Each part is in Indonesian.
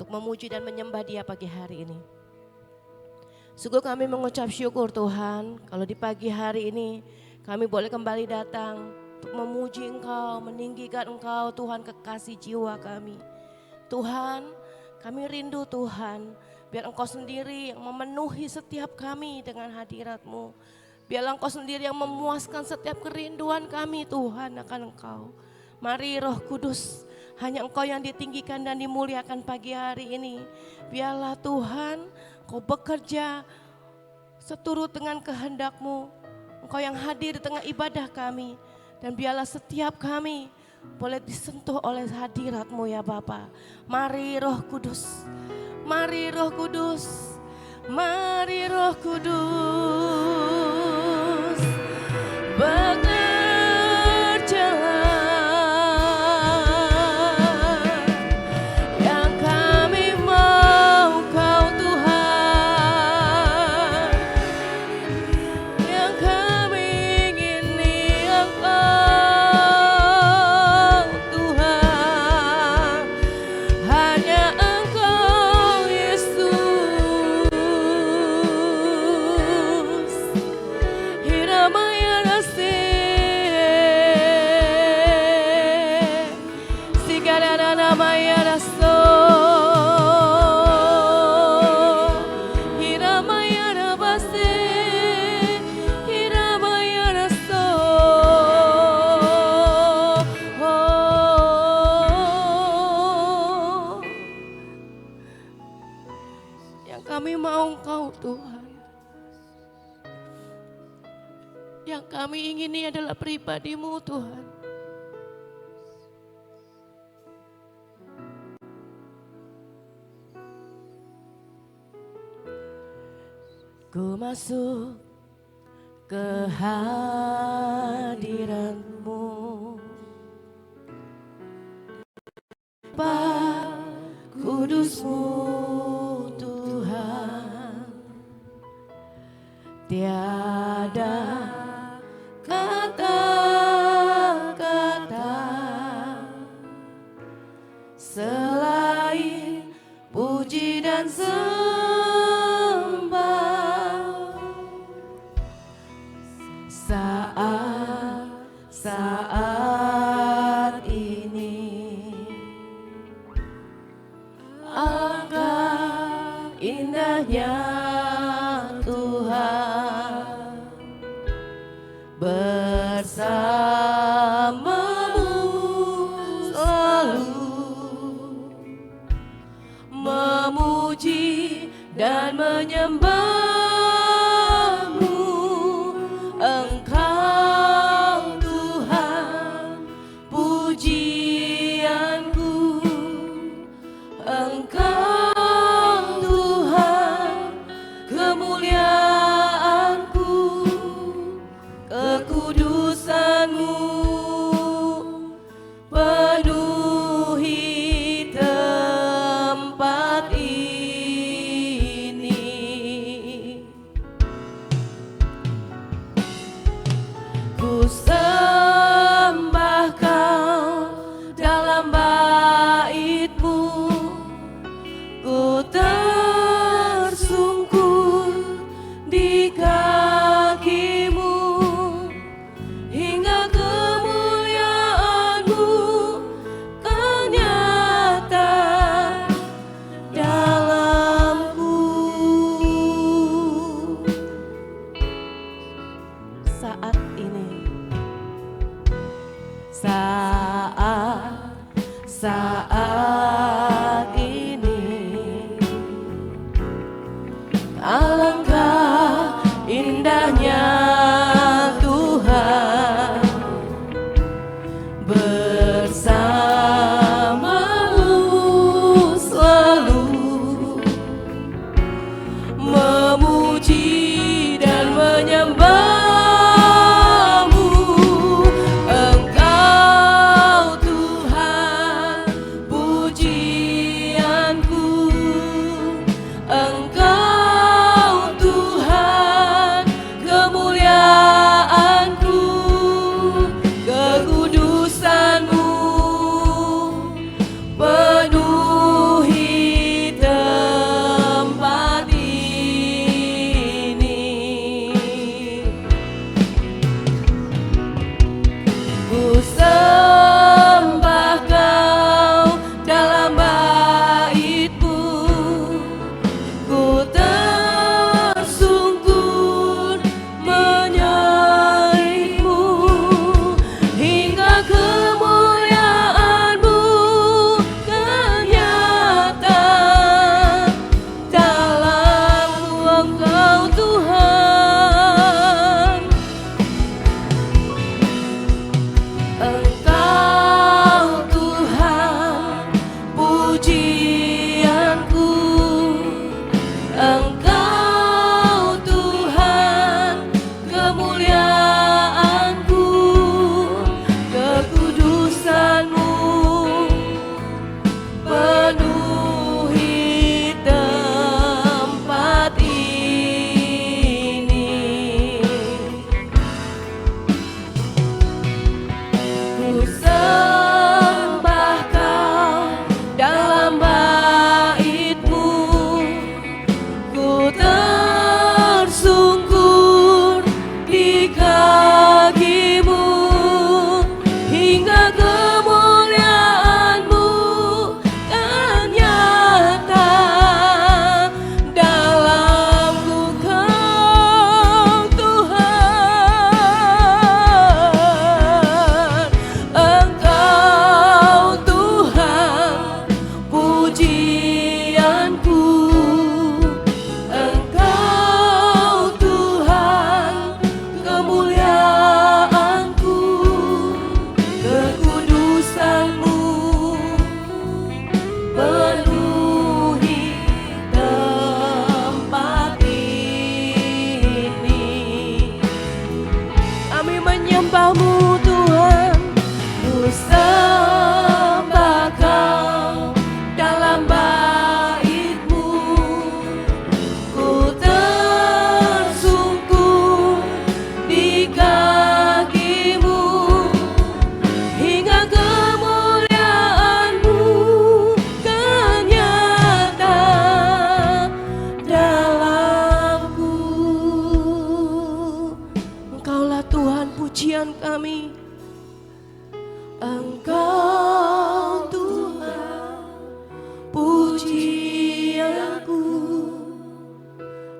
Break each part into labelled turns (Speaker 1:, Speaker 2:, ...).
Speaker 1: untuk memuji dan menyembah Dia pagi hari ini. Sungguh kami mengucap syukur Tuhan, kalau di pagi hari ini kami boleh kembali datang untuk memuji Engkau, meninggikan Engkau Tuhan, kekasih jiwa kami. Tuhan, kami rindu Tuhan, biar Engkau sendiri yang memenuhi setiap kami dengan hadirat-Mu. Biarlah Engkau sendiri yang memuaskan setiap kerinduan kami Tuhan akan Engkau. Mari Roh Kudus, hanya Engkau yang ditinggikan dan dimuliakan pagi hari ini. Biarlah Tuhan, Engkau bekerja seturut dengan kehendak-Mu. Engkau yang hadir di tengah ibadah kami. Dan biarlah setiap kami boleh disentuh oleh hadirat-Mu ya Bapa. Mari Roh Kudus, mari Roh Kudus, mari Roh Kudus bekerja. Kami ingini adalah pribadi-Mu Tuhan. Ku masuk ke hadirat-Mu, Bapa Kudus-Mu Tuhan, tiada kata-kata selain puji dan sembah. Saat ini alangkah indahnya Tuhan bersama-Mu selalu memuji dan menyembah-Mu. Engkau Tuhan pujianku, Engkau Tuhan kemuliaanku, kekudusan-Mu penuhi tempat ini. Ku sembah Kau dalam bait-Mu, ku tersungkur di kaki-Mu, hingga kemuliaan-Mu kan nyata dalamku. Saat ini, saat ini, alangkah indahnya Tuhan bersama-Mu selalu memuji dan menyembah-Mu. Engkau Tuhan puji sembah Kau dalam bait-Mu, ku tersungkur di kaki-Mu, hingga kemuliaan-Mu kan nyata dalamku. Engkaulah Tuhan pujian kami, Engkau Tuhan pujianku,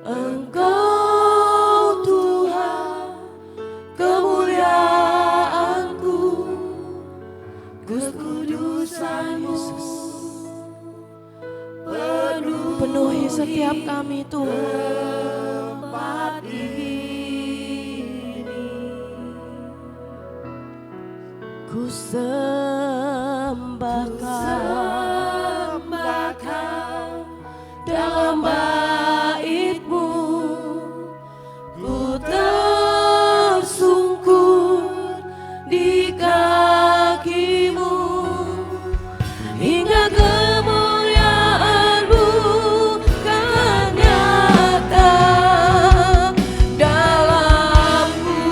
Speaker 1: Engkau Tuhan kemuliaanku, kekudusan-Mu penuhi setiap kami Tuhan. Tempat ini ku sembah Kau dalam bait-Mu, ku tersungkur di kaki-Mu, hingga kemuliaan-Mu kan nyata dalamku.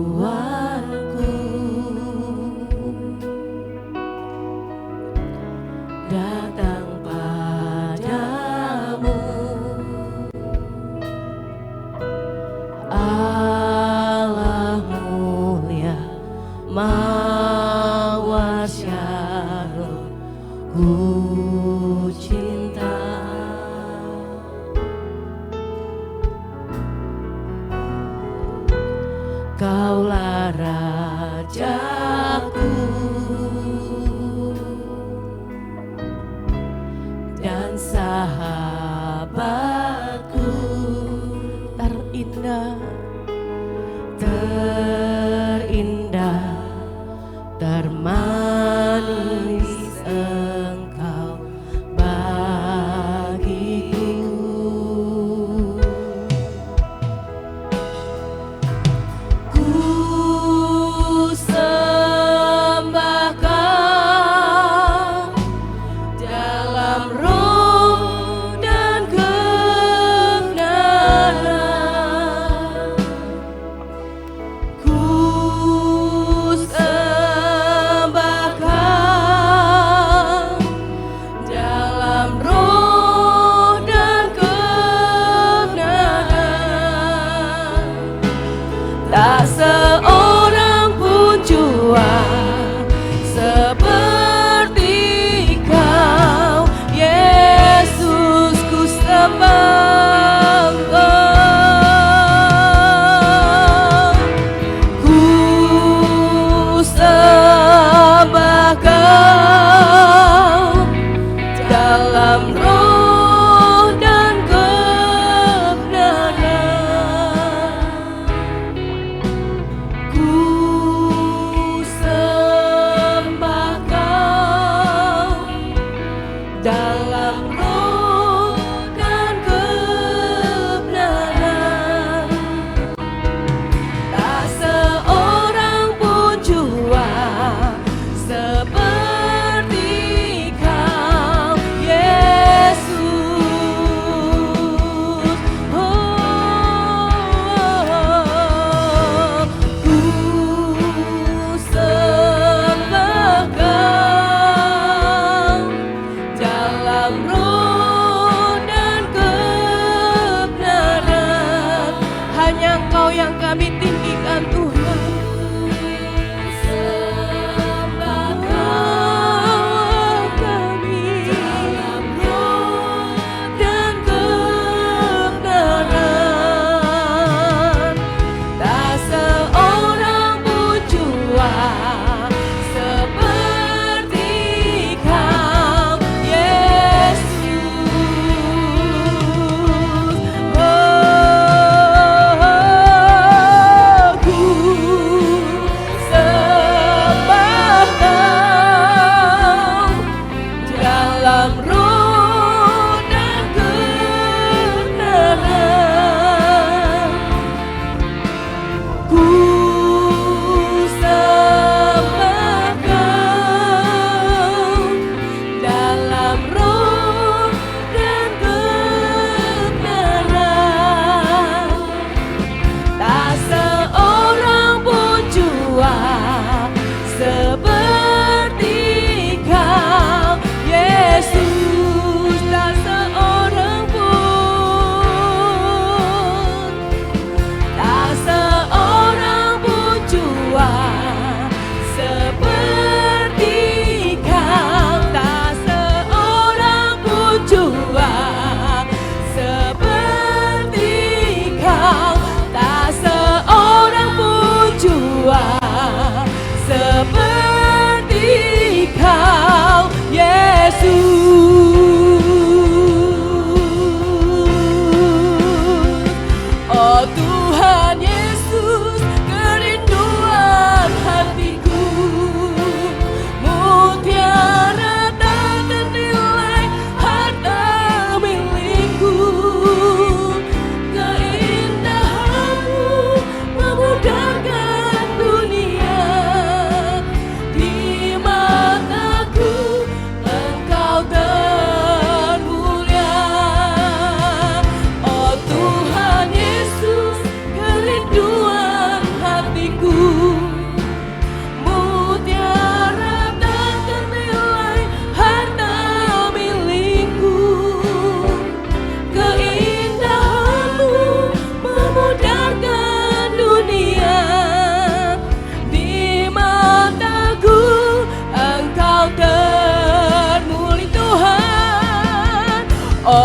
Speaker 1: Kerinduanku datang padamu, Allah mulia mawar syarul, ku cinta. Kaulah Rajaku dan sahabatku, terindah, terindah, termanis Engkau bagiku. Tak seorang pun jua seperti Kau, Yesus, ku sembah Kau, ku sembah Kau dalam roh dan kebenaran.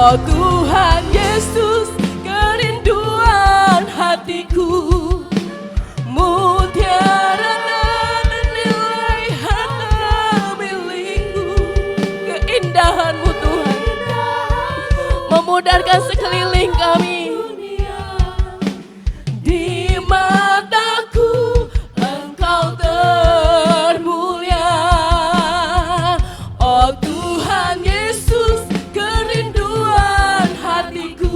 Speaker 1: Oh Tuhan Yesus, kerinduan hatiku, mutiara dan nilai harta milikku. Keindahan-Mu Tuhan memudarkan sekeliling kami. Di mataku Engkau termulia. Oh Tuhan Yesus, kerinduan hatiku,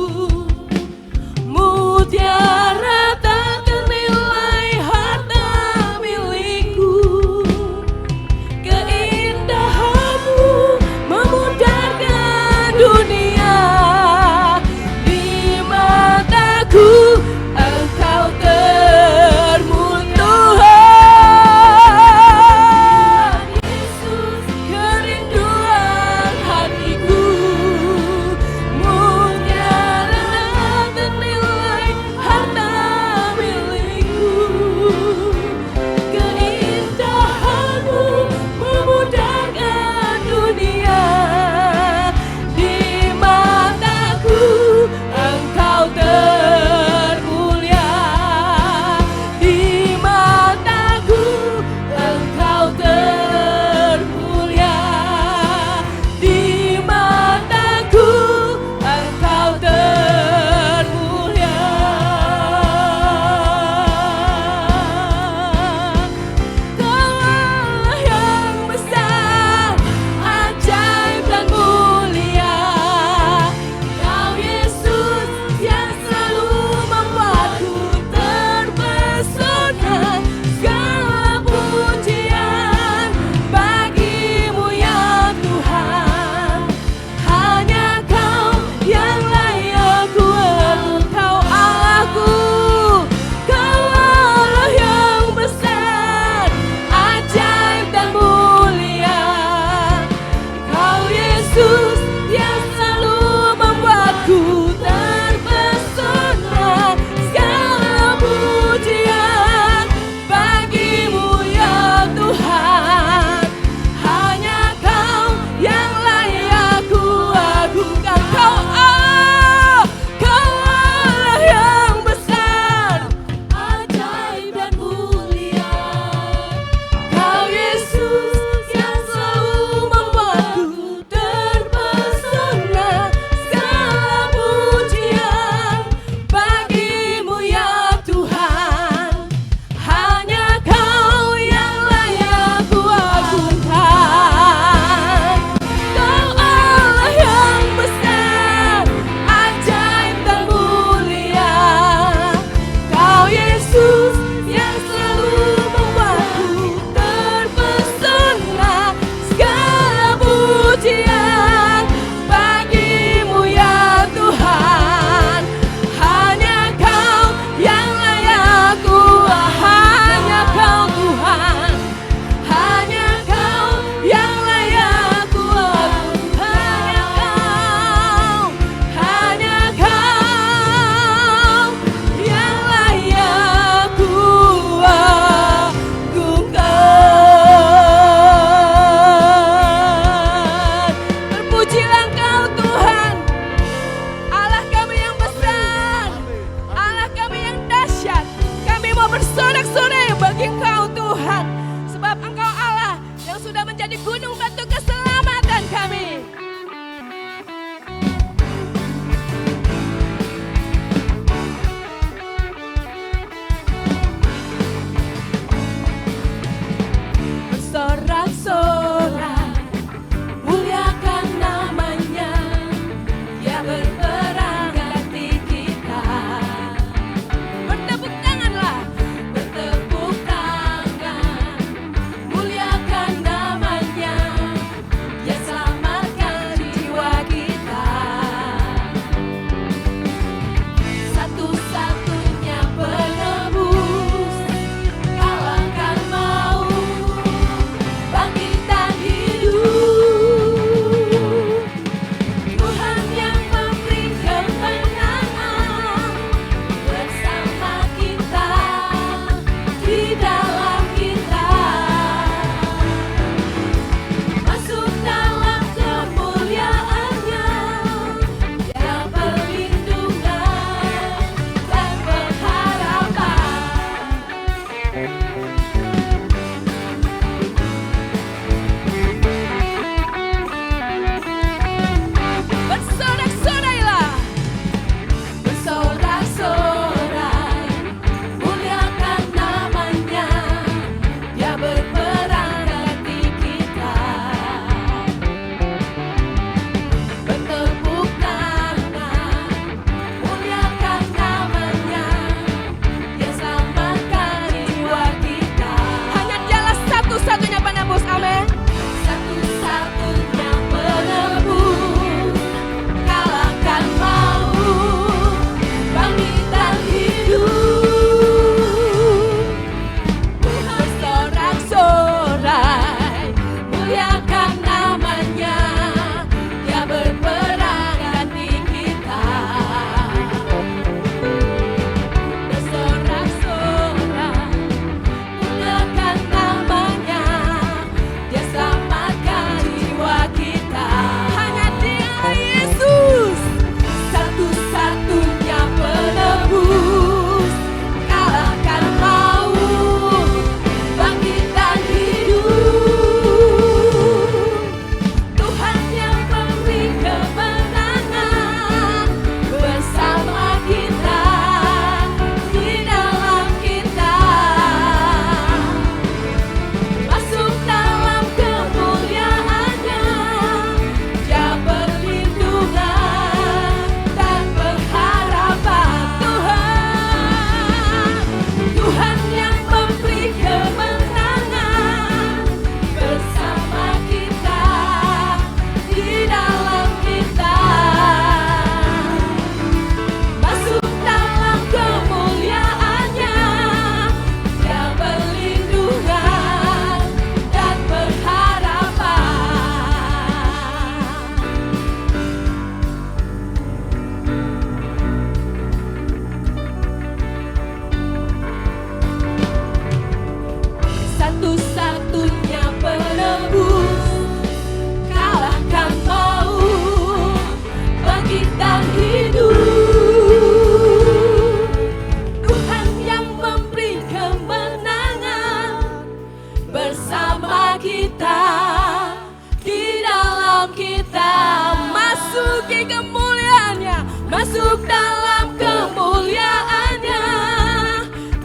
Speaker 1: masuk dalam kemuliaannya.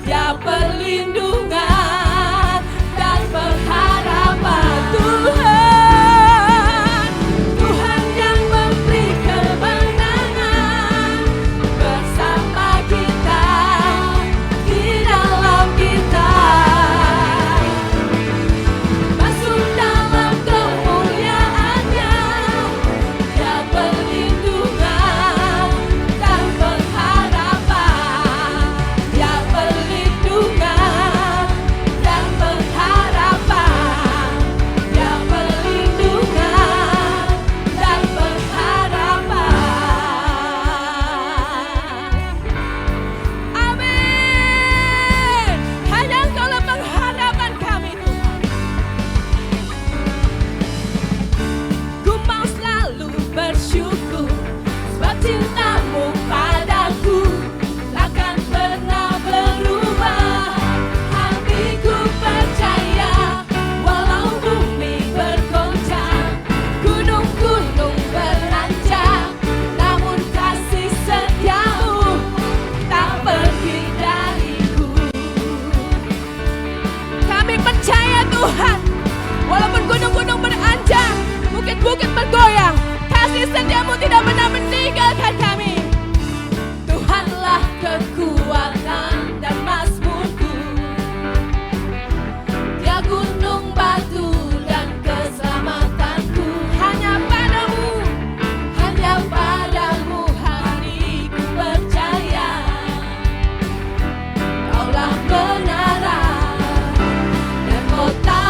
Speaker 1: Dia perlindungan dan pengharapan Tuhan. Tuhan yang memberi kemenangan bersama kita, di dalam kita. Masuk dalam kemuliaannya. Dia perlindungan dan pengharapan. Dia perlindungan dan pengharapan. Dia perlindungan dan pengharapan. Amin. Hanya Engkaulah pengharapan kami, Tuhan. Ku mau selalu bersyukur sebab cintamu padaku takkan pernah berubah. Hatiku percaya walau bumi bergoncang, gunung-gunung beranjak, namun kasih setiamu tak pergi dariku. Kami percaya Tuhan, walaupun gunung-gunung beranjak, bukit-bukit bergoyang, kasih setiamu tidak pernah meninggalkan kami. Tuhanlah kekuatan dan mazmurku, Dia gunung batu dan keselamatanku. Hanya padamu hatiku percaya. Kaulah menara dan kota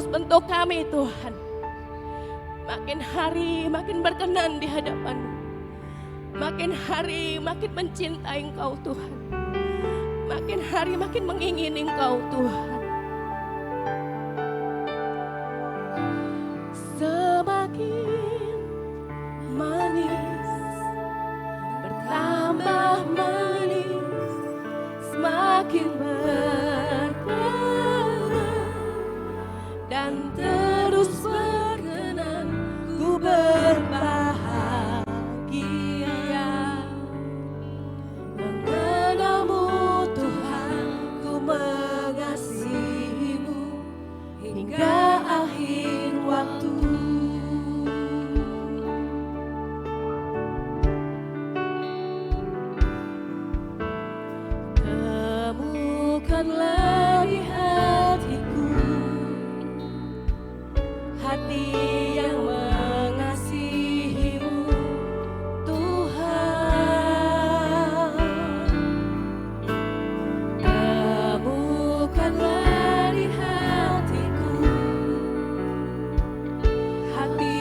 Speaker 1: terus bentuk kami Tuhan. Makin hari makin berkenan di hadapan-Mu. Makin hari makin mencintai Engkau Tuhan. Makin hari makin mengingini Engkau Tuhan. Semakin manis, bertambah manis, semakin berkenan dan terus berkenan ku berbahagia mengenalmu Tuhan, ku mengasihimu hingga akhir waktu. Temukanlah di hatiku hati yang mengasihimu Tuhan. Temukanlah di hatiku hati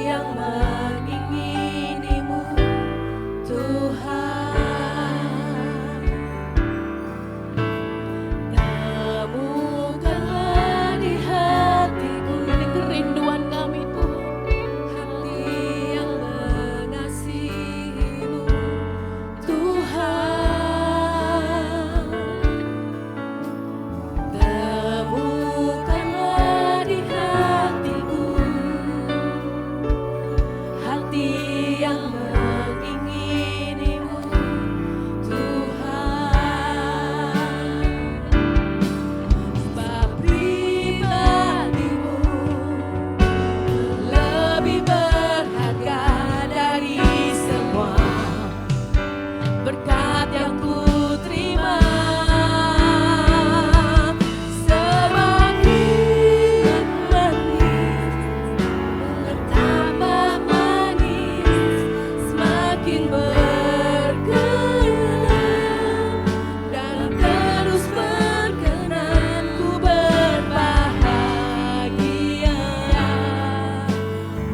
Speaker 1: yang menginginimu Tuhan. Temukanlah di hatiku, ini kerinduan kami Tuhan, hati yang mengasihimu Tuhan. Temukanlah di hatiku hati yang menginginimu Tuhan. Sebab pribadimu lebih berharga dari semua berkat yang ku terima. Semakin manis, bertambah manis, semakin berkenan dan terus berkenan ku berbahagia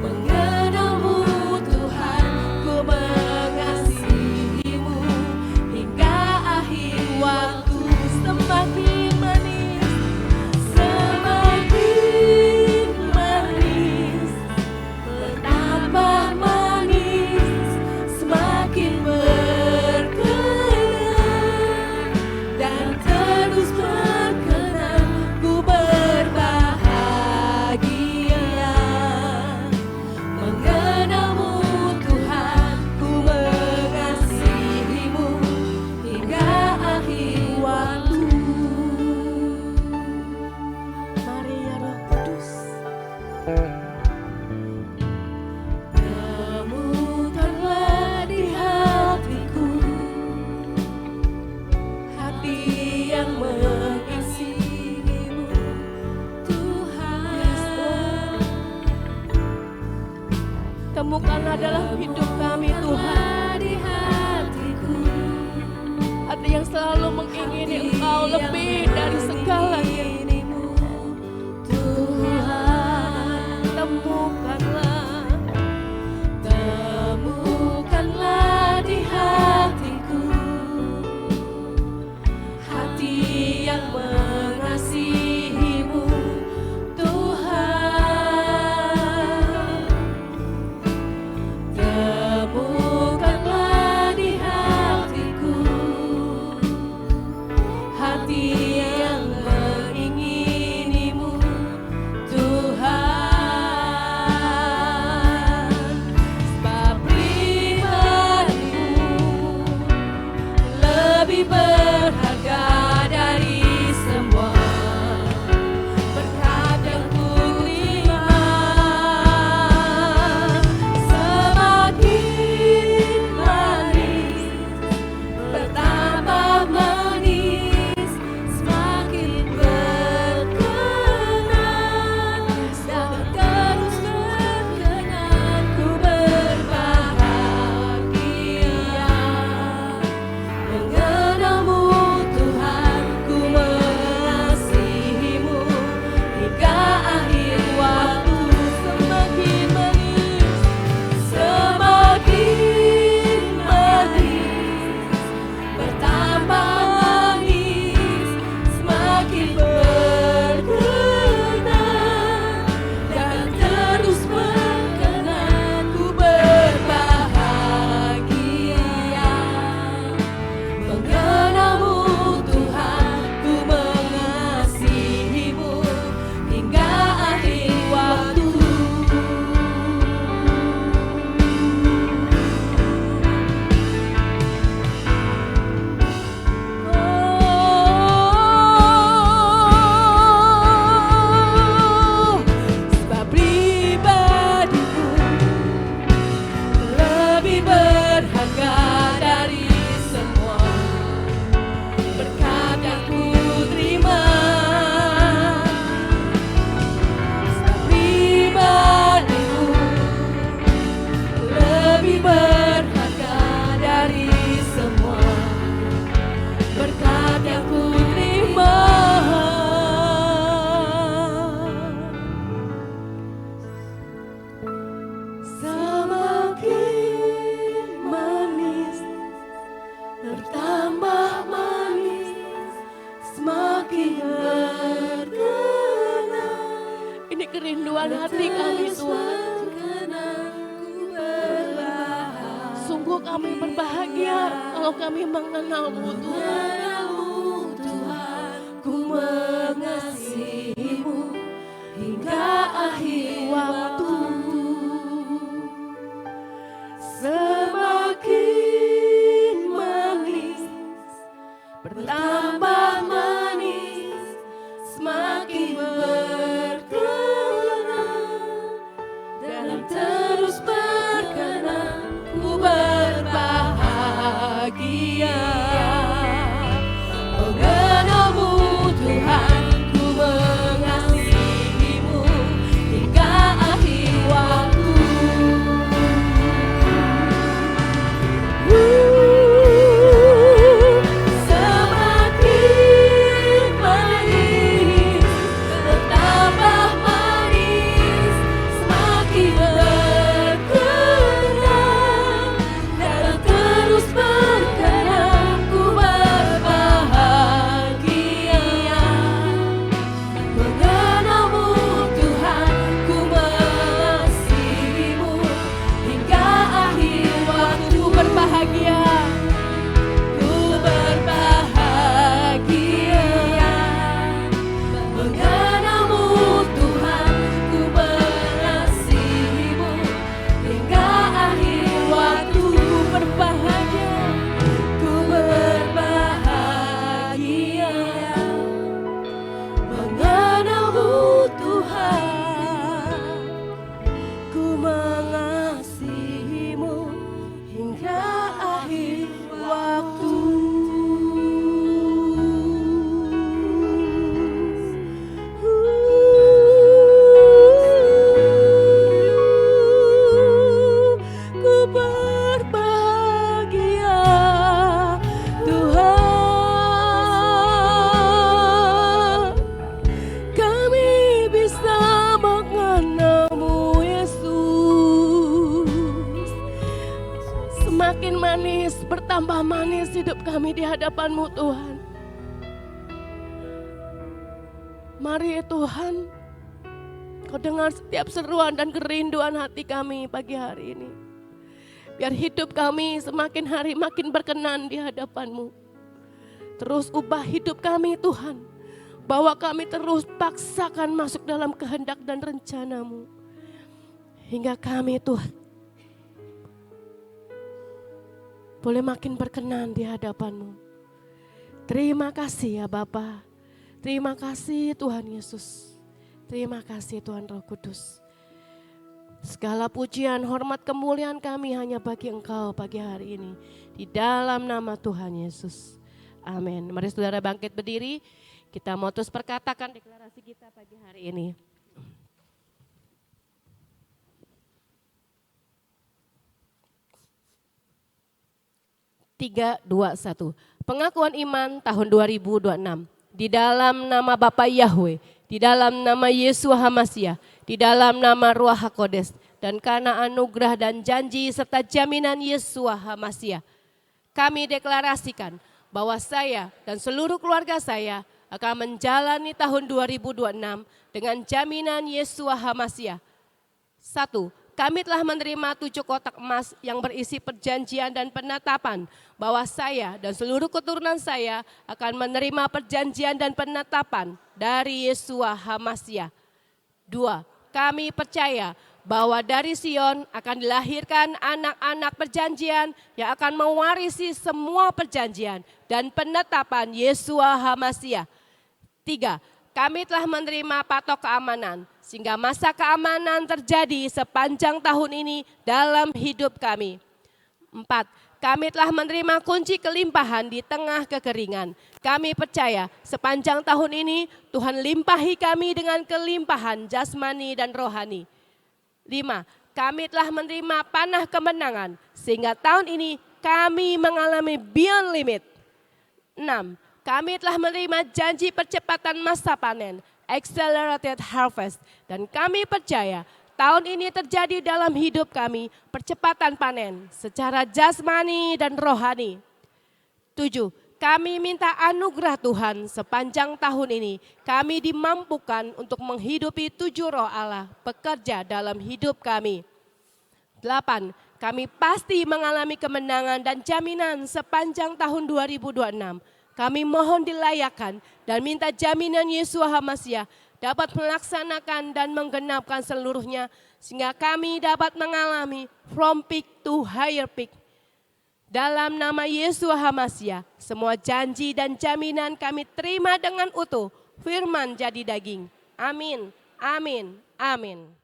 Speaker 1: mengenalmu Tuhan, ku mengasihimu hingga akhir waktu. Semakin manis, semakin manis, bertambah manis, semakin berkenan dan terus berkenan ku berbahagia mengenalmu Tuhan, ku mengasihimu hingga akhir waktu. Mari ya Roh Kudus, temukanlah di hatiku hati yang mengasihimu Tuhan. Temukanlah dalam hidup kami Tuhan di hatiku hati yang selalu mengingini Engkau lebih dari segalanya Tuhan. Temukanlah, temukanlah di hatiku hati yang mengasihimu Tuhan. Temukanlah di hatiku hati yang kerinduan hati kami Tuhan. Sungguh kami berbahagia kalau kami mengenal-Mu Tuhan. Ku mengasihi-Mu hingga akhir waktu. Semakin manis, bertambah manis, semakin berkenan, dan terus berkenan ku berbahagia. Mengenal-Mu Tuhan, ku mengasihi-Mu hingga akhir waktu. Semakin manis, bertambah manis, semakin berkenan, dan terus berkenan ku berbahagia. Mengenal-Mu Tuhan, ku mengasihi-Mu hingga akhir waktu. Berbahagia, ku berbahagia. Mengenal-Mu Tuhan, ku mengasihi-Mu hingga akhir waktu. Berbahagia, ku berbahagia. Mengenal-Mu Tuhan, ku mengasihi-Mu hingga akhir waktu. Ku berbahagia Tuhan, kami bisa mengenal-Mu Yesus. Semakin manis, bertambah manis hidup kami di hadapan-Mu Tuhan. Mari Tuhan, Kau dengar setiap seruan dan kerinduan hati kami pagi hari ini. Biar hidup kami semakin hari makin berkenan di hadapan-Mu. Terus ubah hidup kami Tuhan. Bahwa kami terus paksakan masuk dalam kehendak dan rencana-Mu. Hingga kami Tuhan boleh makin berkenan di hadapan-Mu. Terima kasih ya Bapa. Terima kasih Tuhan Yesus. Terima kasih Tuhan Roh Kudus. Segala pujian, hormat, kemuliaan kami hanya bagi Engkau pagi hari ini. Di dalam nama Tuhan Yesus. Amin. Mari saudara bangkit berdiri. Kita mau terus perkatakan deklarasi kita pagi hari ini. 3, 2, 1. Pengakuan iman tahun 2026. Di dalam nama Bapa Yahweh, di dalam nama Yesua Hamasyah, di dalam nama Ruach HaKodes, dan karena anugerah dan janji serta jaminan Yesua Hamasyah, kami deklarasikan bahwa saya dan seluruh keluarga saya akan menjalani tahun 2026 dengan jaminan Yesua Hamasyah. 1. Kami telah menerima 7 kotak emas yang berisi perjanjian dan penetapan bahwa saya dan seluruh keturunan saya akan menerima perjanjian dan penetapan dari Yesua Hamasyah. 2. Kami percaya bahwa dari Sion akan dilahirkan anak-anak perjanjian yang akan mewarisi semua perjanjian dan penetapan Yesua Hamasyah. 3. Kami telah menerima patok keamanan, sehingga masa keamanan terjadi sepanjang tahun ini dalam hidup kami. 4. Kami telah menerima kunci kelimpahan di tengah kekeringan. Kami percaya sepanjang tahun ini Tuhan limpahi kami dengan kelimpahan jasmani dan rohani. 5. Kami telah menerima panah kemenangan, sehingga tahun ini kami mengalami beyond limit. 6. Kami telah menerima janji percepatan masa panen, accelerated harvest, dan kami percaya tahun ini terjadi dalam hidup kami percepatan panen secara jasmani dan rohani. 7. Kami minta anugerah Tuhan sepanjang tahun ini. Kami dimampukan untuk menghidupi 7 roh Allah bekerja dalam hidup kami. 8. Kami pasti mengalami kemenangan dan jaminan sepanjang tahun 2026. Kami mohon dilayakkan dan minta jaminan Yesua HaMasiah dapat melaksanakan dan menggenapkan seluruhnya sehingga kami dapat mengalami from peak to higher peak. Dalam nama Yesua HaMasiah, semua janji dan jaminan kami terima dengan utuh. Firman jadi daging. Amin, amin, amin.